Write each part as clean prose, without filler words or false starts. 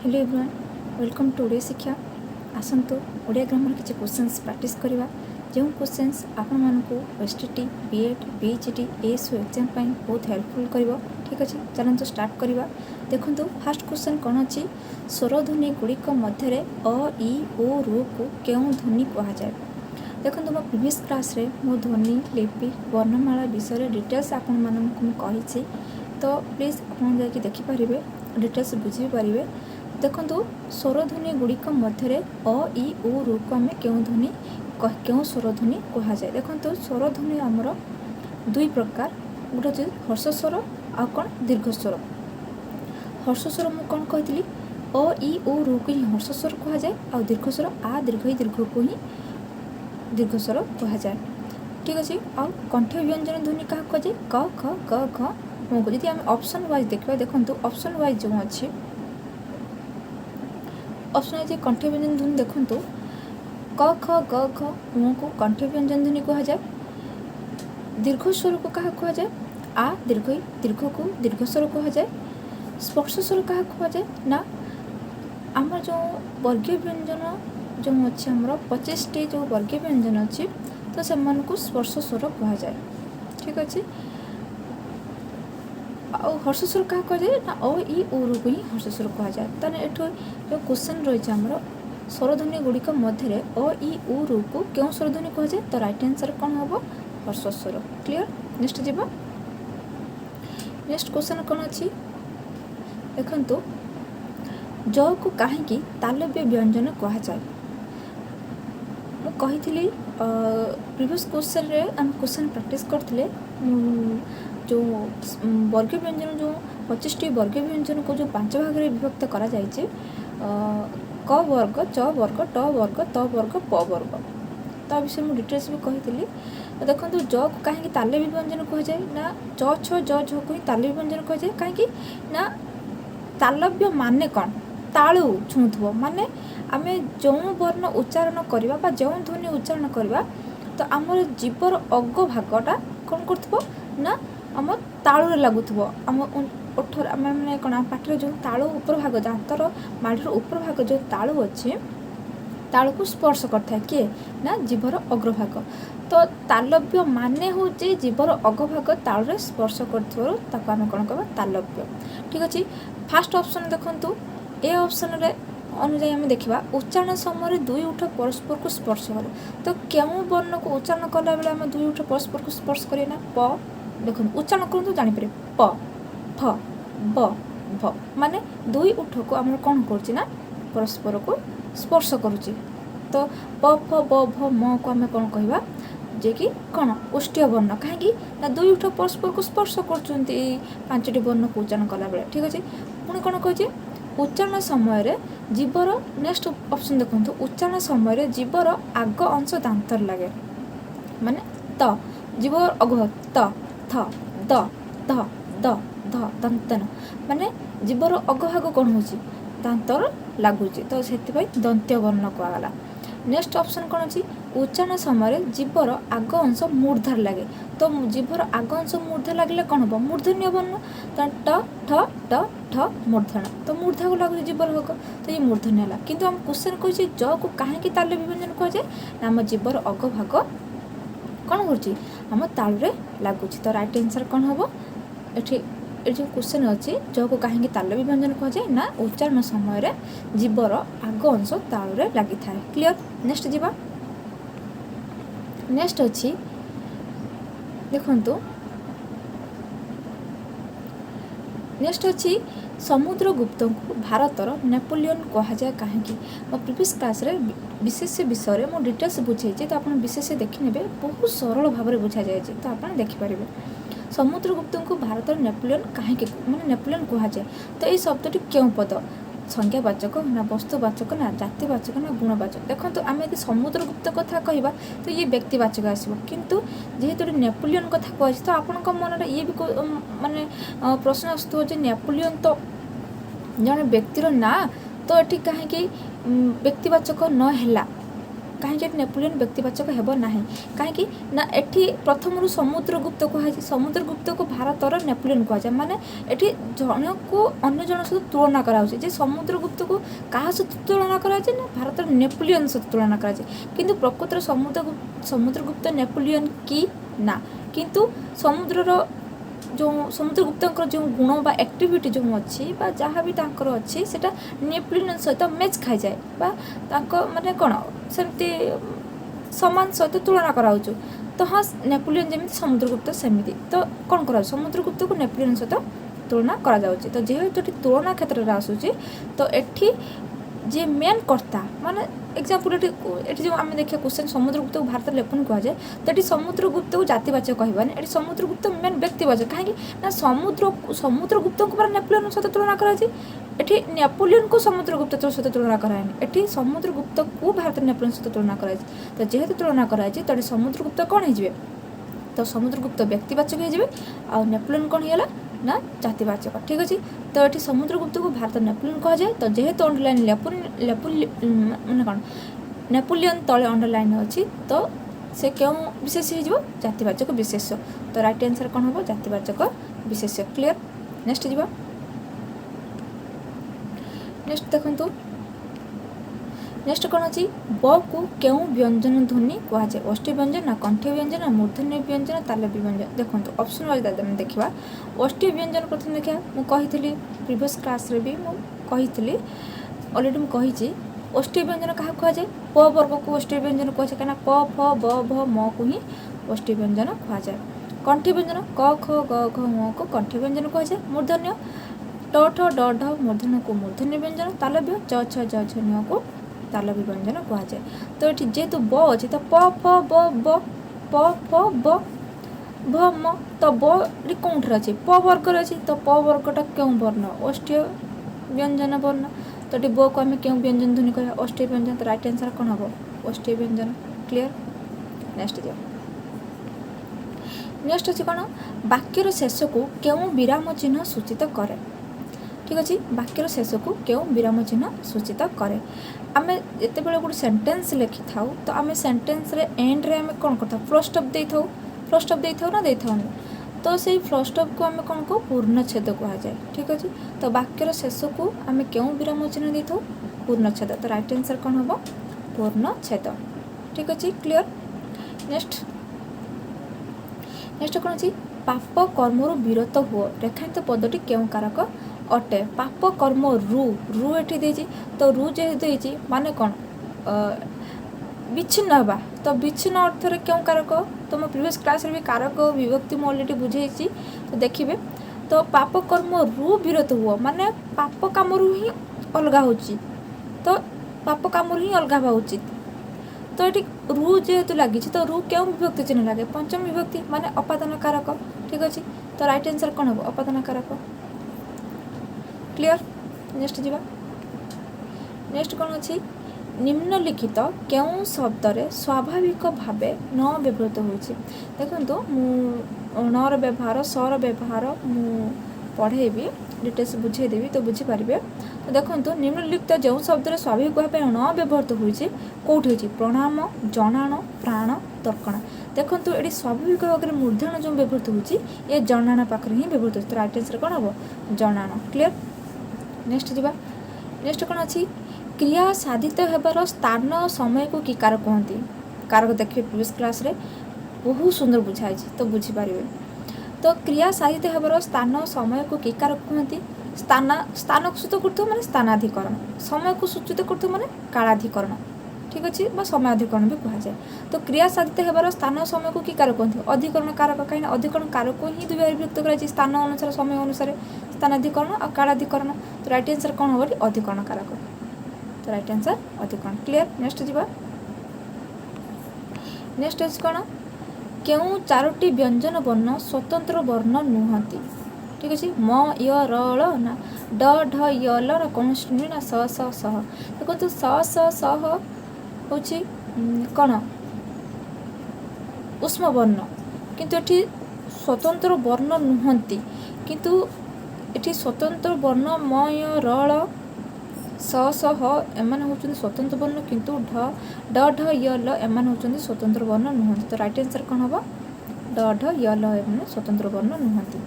Hello everyone, welcome to Odia Shiksha. आसतु Odia grammar किसी questions practice करवा जो क्वेश्चंस आपण मानकु STT BEd BHT SO exam बहुत हेल्पफुल कर। ठीक अच्छे, चलते स्टार्ट करवा। देखो फास्ट क्वेश्चन कौन अच्छी, स्वर ध्वनि गुड़िक मध्य अ इ ओ रु को क्यों ध्वनि कहुए। देखो मो प्रीवियस क्लास रे मो ध्वनि लिपि वर्णमाला विषय डिटेल्स आपण मानक कही, तो प्लीज आप देखिपारे डिटेल्स बुझी पारे। देखो स्वर ध्वनि गुड़िक मध्य अ इ ओ रु को आम क्यों ध्वनि क्यों स्वर ध्वनि कहुए। देखो स्वर ध्वनि आमर दुई प्रकार, गोटे हूँ हर्ष स्वर आ कौन दीर्घ स्वर। हर्ष स्वर मुझे कौन कही अ इ ओ रु को ही हर्ष स्वर कहुए आ दीर्घ स्वर आ दीर्घ ही दीर्घ को ही दीर्घ स्वर कहुए। ठीक अच्छे, आ कंठ व्यंजन ध्वनि क्या कहुए क ख ग घ म को। जब आम ऑप्शन वाइज देखा, देखो ऑप्शन वाइज जो अच्छी ऑप्शन वाइज कंठ व्यंजन ध्वनि देखो क ख ग घ म को कंठ व्यंजन ध्वनि कहुए। दीर्घ स्वर को क्या कहुए आ दीर्घ ही दीर्घ को दीर्घ स्वर कहुए। स्पर्श स्वर क्या कहुए ना आम जो वर्गीय व्यंजन जो अच्छे आमर 25टी जो वर्गीय व्यंजन अच्छी, तो से स्पर्श स्वर कहुए। ठीक अच्छे, हर्ष स्वर क्या कहुए ना अ इ ओ रु को ही हर्ष स्वर कहुए। ताने एठो जो क्वेश्चन रही आमर स्वर ध्वनि गुड़िक मध्य अ इ ओ रु को क्यों स्वर ध्वनि कहुए, तो राइट आंसर कौन हम हर्ष स्वर। क्लियर। नेक्स्ट जीवा, नेक्स्ट क्वेश्चन कौन अच्छी देखो ज को कहीं तालव्य व्यंजन कहुए। मुझे प्रीवियस क्वेश्चन रे आम क्वेश्चन प्रैक्टिस करते जो वर्ग व्यंजन जो 25टी वर्ग व्यंजन को जो 5 भाग में विभक्त करा जायछि, क वर्ग च वर्ग ट वर्ग त वर्ग प वर्ग। ता विषय में डिटेल्स भी कही। देखो ज को कहीं तालव्य व्यंजन कहुए ना च छ ज झ को ही तालव्य व्यंजन कहुए। कहीं ना तालव्य माने कौन तालु छुँथुव माने आम जो वर्ण उच्चारण करवा जो ध्वनि उच्चारण करवा, तो आमर जीवर अग भागटा कौन कर ना आम तालुरे लगुव। आम ओठर आम मैंने कौन आम पाठर जो तालु उपर भाग दांतर माढ़र उपर भाग जो तालु अच्छे तालु को स्पर्श करता है किए ना जीवर अग्रभाग। तो तालव्य माने हूँ जीवर अग्रभाग तालुरे स्पर्श करम कौन कह तालव्य। ठीक अच्छे, फास्ट ऑप्शन देखु ए ऑप्शन रे अनुजाई आम देखा उच्चारण समय दुई उठ परस्पर को स्पर्श कले, तो क्यों वर्ण को उच्चारण कला बेले आम दुई उठ परस्पर को स्पर्श करें ना प। देखो उच्चारण करूँ जापर प फ ब भ माने दुई उठ को आम कौन कर परस्पर को स्पर्श करुच्ची। तो प फ ब भ म को आम कौन कहवा जे कि कौन उष्टीय वर्ण, कहीं ना दुई उठ परस्पर को स्पर्श कर 5टी वर्ण को उच्चारण कला बेले। ठीक अच्छे, पुणी कौन कहे उच्चारण समय जीवर नेक्स्ट ऑप्शन देखो उच्चारण समय जीवर आग अंश दांतर लगे माने त जीवर अग त थ द ध द ध दंतन माने जीवर अगभाग कौन हो दांतर लगुच, तो से दंत्य वर्ण कहगला। नेक्स्ट ऑप्शन कौन अच्छी उच्चारण समय जीवर आग अंश मूर्धार लगे, तो जीवर आग अंश मूर्धा लगे कौन हम मूर्धन्य वर्ण। तो ट ठ ट ठ मूर्धन, तो मूर्धा को लगुच जीवर भाग, तो ये मूर्धन्य है। किंतु हम क्वेश्चन कही ज को कहीं तालव्य व्यंजन कहुए ना आम जीवर अग भाग कौन करम तालुरे लगुच, तो राइट आंसर कौन हम ये जो क्वेश्चन अच्छी जो को कहीं तालव्य व्यंजन कहुए ना उच्चारण समय जीवर आग अंश तालुरे लगी था। क्लियर। नेक्स्ट जीवा, नेक्स्ट अच्छी देखु नेक्स्ट अच्छी समुद्रगुप्त को भारतर नेपोलियन कहुए कहीं। मो प्रीवियस क्लास रे विशेष विषय में डिटेल्स बुझे, तो आप विशेष देखने बहुत सरल भाव में बुझा जाए, तो आप देखिपारे समुद्रगुप्त को भारतर नेपोलियन कहीं माने नेपोलियन कहुए। तो ये शब्दटी क्यों पद संज्ञावाचक ना वस्तुवाचक ना जातिवाचक ना गुणवाचक। देखो तो आम यदि समुद्रगुप्त कथा कहवा तो ये व्यक्तिवाचक आसो, किंतु जेहेतु नेपोलियन कथा कही तो आपण मन में ये भी माने प्रश्न आसुव नेपोलियन तो जड़े व्यक्तिर ना, तो ये कहीं व्यक्तिवाचक न है कहीं नेपोलियन व्यक्तिवाचक हेब ना कहीं ना एठी प्रथम समुद्रगुप्त कहुए समुद्रगुप्त को भारतर नेपोलियन कहुए माने एठी जन को अन्य जन सहित तुलना कराउछि समुद्रगुप्त को क्या सहित तुलना कराए ना भारतर नेपोलियन सहित तुलना कराए किंतु प्रकृतर समुद्रगुप्त नेपोलियन की ना किंतु समुद्रर जो समुद्रगुप्त जो गुण बा एक्टिविटी जो अच्छी जहाँ भी अच्छी से नेपोलियन सहित मैच खाई जाए माने कौन सेमती सामान सहित तुलना कराऊँ तो हाँ नेपोलियन जमी समुद्रगुप्त सेमती तो कौन करा समुद्रगुप्त को नेपोलियन सहित तुलना करा जाउछि तो जेहेतु तुलना क्षेत्र में आसूँ तो एठी जे मेन कर्ता माने एग्जांपल ये जो आम देखिए क्वेश्चन समुद्रगुप्त को भारत नेपोलियन कहुए तो ये समुद्रगुप्त को जातिवाचक कहबानी ये समुद्रगुप्त मेन व्यक्तिवाचक कहीं ना समुद्रगुप्त को नेपोलियन सहित तुलना कराई एठी नेपोलियन को समुद्रगुप्त सहित तुलना कराएनी एठी समुद्रगुप्त को भारत नेपोलियन सहित तुलना कराई तो जेहेतु तुलना कराई तो समुद्रगुप्त कौन हो तो समुद्रगुप्त व्यक्तिवाचक हो आ नेपोलियन कौन है ना जातिवाचक ठीक अच्छे तो ये समुद्रगुप्त को भारत नेपोलियन कहुए तो जेहेतु अंडरलाइन माने कौन नेपोलियन तले अंडरलाइन अच्छी तो से क्यों विशेष हो जातिवाचक विशेष तो राइट आंसर कौन हम जातिवाचक विशेष क्लियर नेक्स्ट जी नेक्स्ट देखो नेक्स्ट कौन अच्छी ब को क्यों व्यंजन ध्वनि कहुए अष्टी व्यंजन ना कंठी व्यंजन मूर्धन्य व्यंजन तालव्य व्यंजन देखो ऑप्शन वाइज देखा अष्टी व्यंजन प्रथम देखा मुझे प्रीवियस क्लास रे भी मुझे अलरेडी मुझे अष्टी व्यंजन क्या कहुए प वर्ग को अष्टी व्यंजन कहुए कहीं प फ ब भ म को ही अष्टी व्यंजन कहुए कंठी व्यंजन क ख ग घ म को कंठी व्यंजन कहुए मूर्धन्य ट ठ ड ढ मूर्धन्य को मूर्धन्य व्यंजन तालव्य च छ ज छ न्य को तालव्य व्यंजन कहुए तो ये जेहेतु ब अच्छे तो प फ ब प फ ब भ म तो ब कौन अच्छे प वर्ग अच्छी तो प वर्गटा क्यों वर्ण अष्टीय व्यंजन वर्ण तो ये ब को आम क्यों व्यंजन ध्वनि कह अष्टीय व्यंजन तो राइट आंसर कौन हम अष्टीय व्यंजन क्लियर नेक्स्ट जाओ नेक्स्ट अच्छे कौन वाक्यर शेष को क्यों विराम चिन्ह सूचित करे ठीक अच्छे वाक्यर शेष को क्यों विराम चिन्ह सूचित करे आम जिते बड़े गोटे सेंटेंस लिखि था तो आम सेंटेंस रे एंड रे आम कौन करता फुल स्टॉप दे था फुल स्टॉप दे था ना दे था तो से फुल स्टॉप को आम कौन को पूर्णछेद कहुए ठीक अच्छे तो वाक्यर शेष को आम क्यों विराम चिन्ह दे था पूर्णछेद तो राइट आंसर कौन हम पूर्णछेद ठीक अच्छे क्लियर नेक्स्ट नेक्स्ट कौन अच्छी पाप कर्म विरत हुआ रेखांत पदटी क्यों कारक अटे पाप कर्म रु एठी देछि तो रु जेहेतु माने कौन विच्छिन्न हवा तो विच्छिन्न अर्थ रे क्यों कारक तो मैं प्रीवियस क्लास रे भी कारक विभक्ति मैं ऑलरेडी बुझेछि तो देखिए तो पाप कर्म रु विरत हुआ माने पाप काम रु ही अलगा होछि तो पाप काम ही अलगा हवा उचित तो ये रु जेहेतु लगी तो रु क्यों विभक्ति चिन्ह लगे पंचम विभक्ति माने अपादान कारक ठीक अच्छे तो राइट आंसर कौन हम अपादान कारक क्लियर नेक्स्ट जीवा नेक्स्ट कौन अच्छी निम्नलिखित क्यों शब्द रे स्वाभाविक भाव न व्यवहृत होछि देखो नर व्यवहार सर व्यवहार मु पढ़ेबी डिटेल्स बुझेदेवी तो बुझीपारे तो देखो निम्नलिखित जो शब्द रे स्वाभाविक भाव न व्यवहृत होछि कौट होछि प्रणाम जनाण प्राण तर्कण देखो ये स्वाभाविक भाव में मूर्धन जो व्यवहृत होछि ये जनाण पाखरे ही व्यवहृत होछि तो राइट आंसर कौन हम जनाण क्लियर नेक्स्ट जीवा नेक्स्ट कौन अच्छी क्रिया साधित होबार स्थान समय को कि कारक कहते कारक देखिए प्रीवियस क्लास रे बहुत सुंदर बुझाई तो बुझीपारे तो क्रिया साधित होबार स्थान समय को कि कारक कहते स्थान को सूचित करते माने स्थानाधिकरण समय को सूचित करते माने कालाधिकरण ठीक अच्छे समयाधिकरण भी कहुए तो क्रिया साधित होबार स्थान समय को कि कारक कहते अधिकरण कारक कहीं अधिकरण कारक को ही दुई भाग विभक्त कर स्थान अनुसार समय अनुसार स्थानाधिकरण और कालाधिकरण तो राइट आंसर कौन हम अधिकरण कारक तो राइट आंसर अधिकरण क्लियर नेक्स्ट जीवा नेक्स्ट अछि कौन क्यों चारोटी व्यंजन वर्ण स्वतंत्र वर्ण नुहति ठीक अच्छे म य र ळ ना ड ढ य ल ना कौन नुहे ना स स सह देखो तो स स सह हूँ कौन उष्म वर्ण किंतु एठी स्वतंत्र वर्ण नुहति किंतु एठी स्वतंत्र वर्ण म य र ळ स स ह एମାନେ होउछन्ति स्वतंत्र वर्ण किंतु ढ ड ढ य ल एମାନେ होउछन्ति स्वतंत्र वर्ण नुहंती। तो राइट आंसर कोन हबो ड ढ य ल एମାନେ स्वतंत्र वर्ण नुहंती।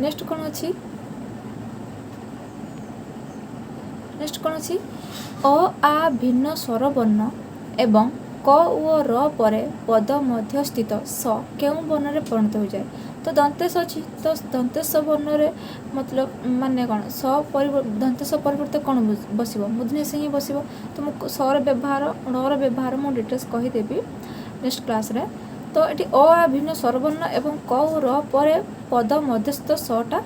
नेक्स्ट कोन अछि अ आ भिन्न स्वर वर्ण एवं क ओ र परे पद मध्य स्थित स केउ वर्ण रे परिणत हो जाए। तो दंतेश अच्छी तो दंतेश वर्ण रे मतलब माने कौन स दंतेश परिवर्ते कौन बसब मूर्धन्य से ही बसब। तो मुझे सर व्यवहार णर व्यवहार मुझे डिटेल्स कहीदेवी नेक्स्ट क्लास रे। तो ये अ आ भिन्न स्वरवर्ण एवं क और र परे पद मध्यस्थ सटा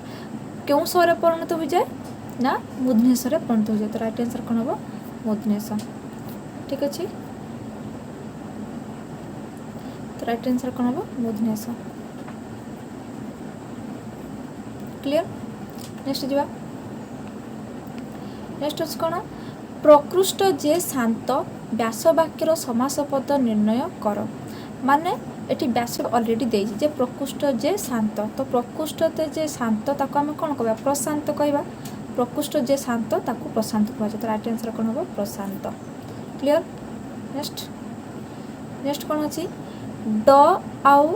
क्यों स्वर परिणत हो जाए ना मूर्धन्य स्वर परिणत हो जाए। तो राइट आंसर कौन हम मूर्धन्य स। ठीक अच्छे तो राइट आंसर कौन हम मूर्धन्य स। क्लियर नेक्स्ट जावा नेक्स्ट अच्छे कौन प्रकृष्ट जे शांत व्यास वाक्यर समास पद निर्णय कर। माने एटी व्यास अलरेडी देजी जे प्रकृष्ट जे शांत तो प्रकृष्ट जे शांत ताको आम कौन कहवा प्रशांत कहवा प्रकृष्ट जे शांत ताको प्रशांत कह। तो राइट आंसर कौन हम प्रशांत। क्लियर नेक्स्ट कौन अच्छी ड आउ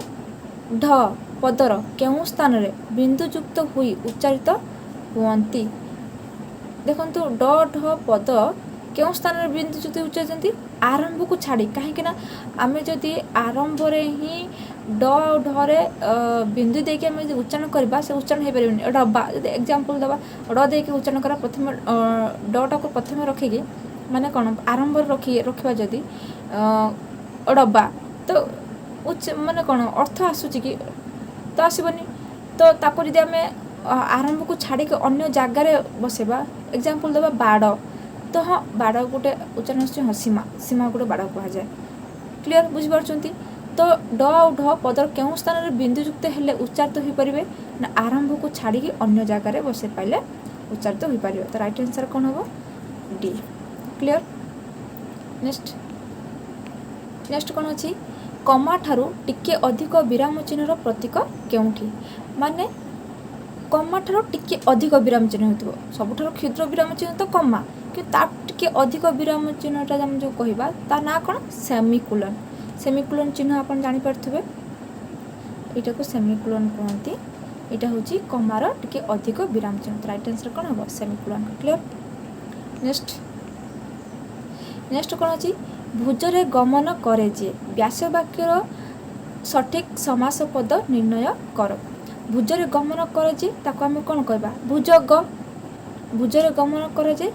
ढ पदर केउ स्थान रे बिंदु युक्त हुई उच्चारित हुअन्ति। देखंतु ड ढ पद केउ स्थान रे बिंदु युक्त उच्चारित आरंभ को छाड़ी कहीं आम जदि आरंभ रे ही ड और ढ रे बिंदु देके आम उच्चारण करबा से उच्चारण हो पारिबनि। डब्बा जदि एग्जांपल दबा ड देके उच्चारण करा प्रथम ड टाको प्रथम रखिकी माने कौन आरंभ रखिबा जदि डब्बा तो माने कौन अर्थ आसूची कि तो आसबनी। तो ताको जदि आम आरंभ को छाड़ी अन्य जगार बसेबा एग्जांपल दबा बाड़ तो हाँ बाड़ गोटे उच्चारण हाँ सीमा सीमा गोटे बाड़ कह जाए। क्लियर बुझिपारुछंती। तो ड और ढ पदर केउ स्थान रे बिंदु युक्त हेले उच्चारित हो पारिबे ना आरंभ को छाड़ी अन्य जगार बसे पाइले उच्चारित हो पारिबे। तो राइट आंसर कौन हम डी। क्लियर नेक्स्ट कौन अच्छी कमा ठारू टिके अधिक विराम चिन्हर प्रतीक केउठी। माने कमा ठारू टिके अधिक विराम चिन्ह होतिबो सबुठारू क्षुद्र विराम चिन्ह तो कमा कि ता टिके अधिक विराम चिन्हटा हम जो कहबा ता ना कौन सेमिकोलन। सेमिकोलन चिन्ह आपन जानि परथबे एटा को सेमिकोलन कहंती। एटा होची कमार टिके अधिक विराम चिन्ह। राइट आंसर कौन हो सेमिकोलन। क्लियर नेक्स्ट कौन अच्छी भुजरे गमन करे जे व्यास वाक्यर सठिक समास पद निर्णय कर। भुजरे गमन करे जे ताको आम कौन कहबा भुजग। भुजरे गमन करे जे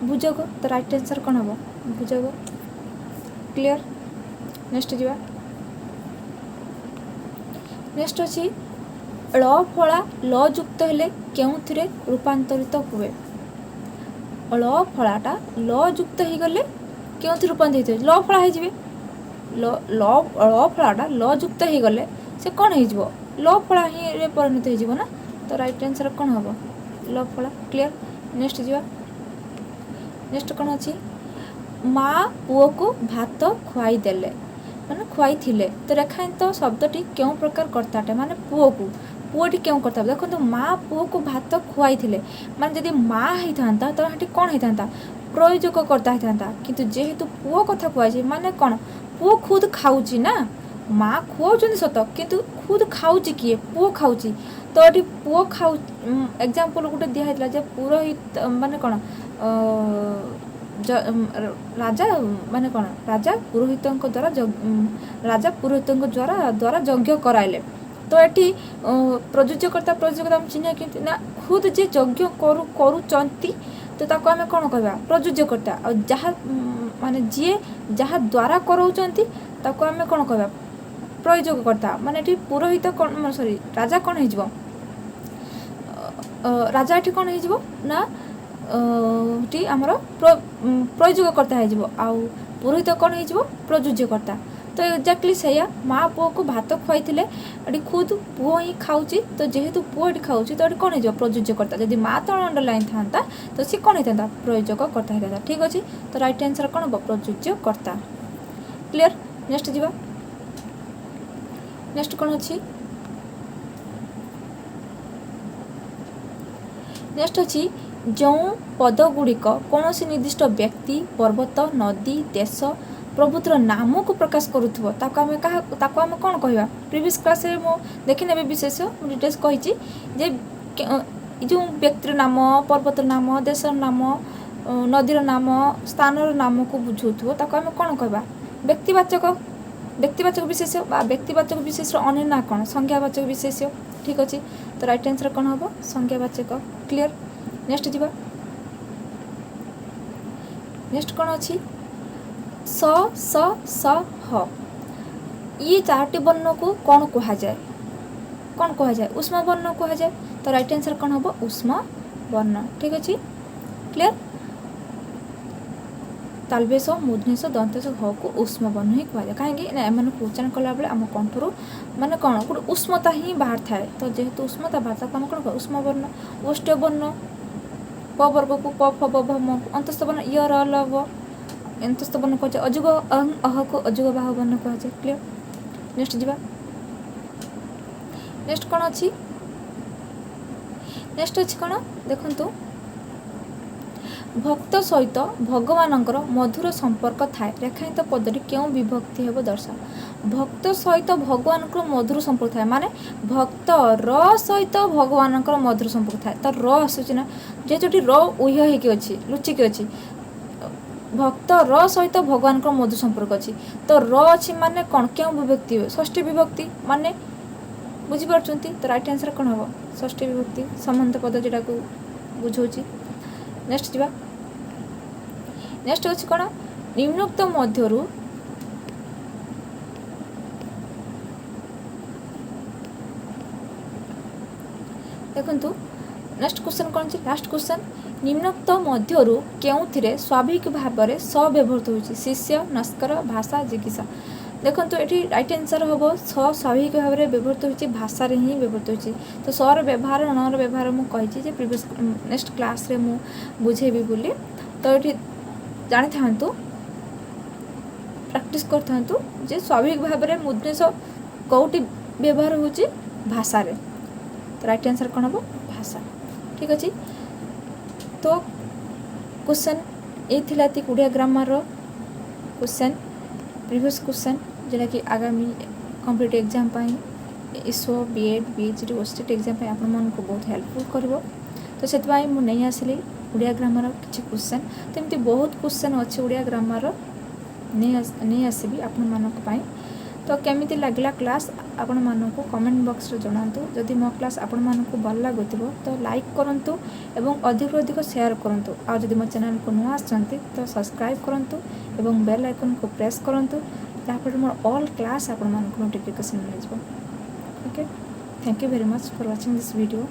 भुजग। तो राइट आंसर कौन हम भुजग। क्लियर नेक्स्ट जावा नेक्स्ट अच्छी ल फला ल युक्त हेले केउथिरे रूपांतरित हुए। ल फलाटा ल युक्त हो गले क्यों रूपांतरित हो ल फला हो ल फलाटा ल युक्त हो गले से कौन हो ल फला ही परिणत हो ना। तो राइट आंसर कौन हम ल फला। क्लियर नेक्स्ट जावा नेक्स्ट कौन अच्छी माँ पुओ को भात खुआई देले माने खुआई थिले। तो रेखांत शब्दटी क्यों प्रकार कर्ताटे माने पुओटी क्यों करता देखो तो माँ पुओ को भात खुआई थिले माने जदि माँ होता तो ये कौन होता प्रयोजक कर्ता होता किंतु जेहेतु पुओ कथा कहु माने कौन पुओ खुद खाऊची ना माँ खुआउछन्ति सत किंतु खुद खाऊची किए पुओ खाऊची। तो ये पुओ खाऊ एग्जांपल गोटे दिखाई जे पुरोहित माने कौन राजा माने कौन राजा पुरोहित द्वारा द्वारा यज्ञ कराइले। तो ये प्रयोजकर्ता हम चिन्ह कि ना खुद जे यज्ञ करुचंती तो ताको आमे कौन कहबा प्रयोजकर्ता और जहाँ माने जी जहाँ द्वारा कराउचंती ताको आमे कौन कहबा प्रयोजकर्ता। माने ये पुरोहित कौन सॉरी राजा कौन हो राजा ये कौन हो ना आमर प्रयोजकर्ता हो आउ पुरोहित कौन हो प्रयोज्यकर्ता। तो एक्जाक्टली सैया माँ पुओ को भात खुआई थे खुद पुओ ही खाऊची तो जेहेतु पुओ ये खाऊची तो ये कौन हो प्रयोज्यकर्ता। जदि माँ तल अंडरलाइन था तो सी कौन होता प्रयोजकर्ता होता। ठीक अच्छे तो राइट आंसर कौन हम प्रयोज्यकर्ता। क्लियर नेक्स्ट जावा नेक्स्ट कौन अच्छी नेक्स्ट अच्छी जो पदगुड़िक कौन निर्दिष्ट व्यक्ति पर्वत नदी देश प्रभुतर नाम को प्रकाश करूँ आम कौन कह प्रिवियस क्लास देखी ने विशेष डिटेल्स कही जो व्यक्तिर नाम पर्वतर नाम देशर नाम नदीर नाम स्थानर नाम को बुझाऊ आम कौन कह व्यक्तिवाचक विशेष व्यक्तिवाचक विशेष अन्य ना कौन संज्ञावाचक विशेष ठीक अच्छे तो राइट आंसर कौन हम संज्ञावाचक क्लियर नेक्स्ट जीवा नेक्स्ट कौन अच्छी स ह ये चारोटी वर्ण को कौन कह जाए उष्म वर्ण कह जाए तो राइट आंसर कौन हम उष्म वर्ण ठीक अच्छे क्लियर तालबेश मूर्धनेश दंतेश ह को उष्म वर्ण ही कहुए कहीं मैंने उच्चारण कला बेले आम कंठर माने कौन गोटे उष्मता ही बाहर थाए तो जेहेतु उष्मता बाहर था आम कौन कह उष्म वर्ण ओष्ठ वर्ण प वर्ग को प फ ब भ म अंतस्थ वर्ण य र ल व अंतस्थ वर्ण कह अजुग अं अह को अजुग बाह वर्ण कह क्लियर नेक्स्ट जीवा नेक्स्ट कौन अच्छी नेक्स्ट अच्छी कौन देखंतु भक्त सहित भगवान मधुर संपर्क थाए रेखायित पदटी क्यों विभक्ति हेब दर्शा भक्त सहित भगवान मधुर संपर्क थाए माने भक्त र सहित भगवान मधुर संपर्क थाए तो र आसूना जेहेतु र उह्य होगी अच्छी लुचिकी अच्छी भक्त र सहित भगवान मधुर संपर्क अच्छी तो र अच्छी माने कौन क्यों विभक्ति हुए षष्ठी विभक्ति माने बुझीपार तो राइट आंसर कौन हम षष्ठी विभक्ति संबंध पद जोटा को बुझाऊँ नेक्स्ट जीवा नेक्स्ट अच्छी कौन निम्नोक्त मध्यरु देखंतु नेक्स्ट क्वेश्चन कौन है लास्ट क्वेश्चन निम्नोक्त मध्यरु केउथिरे स्वाभाविक भाव में स व्यवहृत होछि शिष्य नस्कर भाषा जिज्ञासा देखो ये राइट आंसर हम स्वाभाविक भाव में व्यवहृत होती भाषा ही व्यवहृत होती तो सर व्यवहार णर व्यवहार मुझे प्रीवियस नेक्स्ट क्लास रे मु बुझेबी बोली तो ये जानी था प्रैक्टिस करथांतु जे स्वाभाविक भाव में मुद्रेश कौटी व्यवहार होची भाषा रे तो राइट आंसर कौन हम भाषा ठीक अच्छे तो क्वेश्चन ये थिला ती Odia grammar question previous question जोटा कि आगामी कॉम्पिटिटिव एग्जाम इसो बीएड बीएचडी ओस्टेट एग्जाम आपण मन को बहुत हेल्पफुल करिवो तो से मुझे नहीं आसली उड़िया ग्रामर किसी क्वेश्चन तो एमती बहुत क्वेश्चन अच्छे उड़िया ग्रामर नहीं आसबि आपण मानक तो केमिति लागला क्लास आपण मानक कमेंट बॉक्स रे जणांतु जदि मो क्लास आपण मानक भल लागुथिबो तो लाइक करंतु एवं अधिक अधिक शेयर करंतु आ जदि मो चैनल को नुआ आछंती तो सब्सक्राइब करंतु एवं बेल आइकन को प्रेस करंतु तापर मोर ऑल क्लास आपण मानक नोटिफिकेशन मिल जाबो okay thank you very much for watching this video.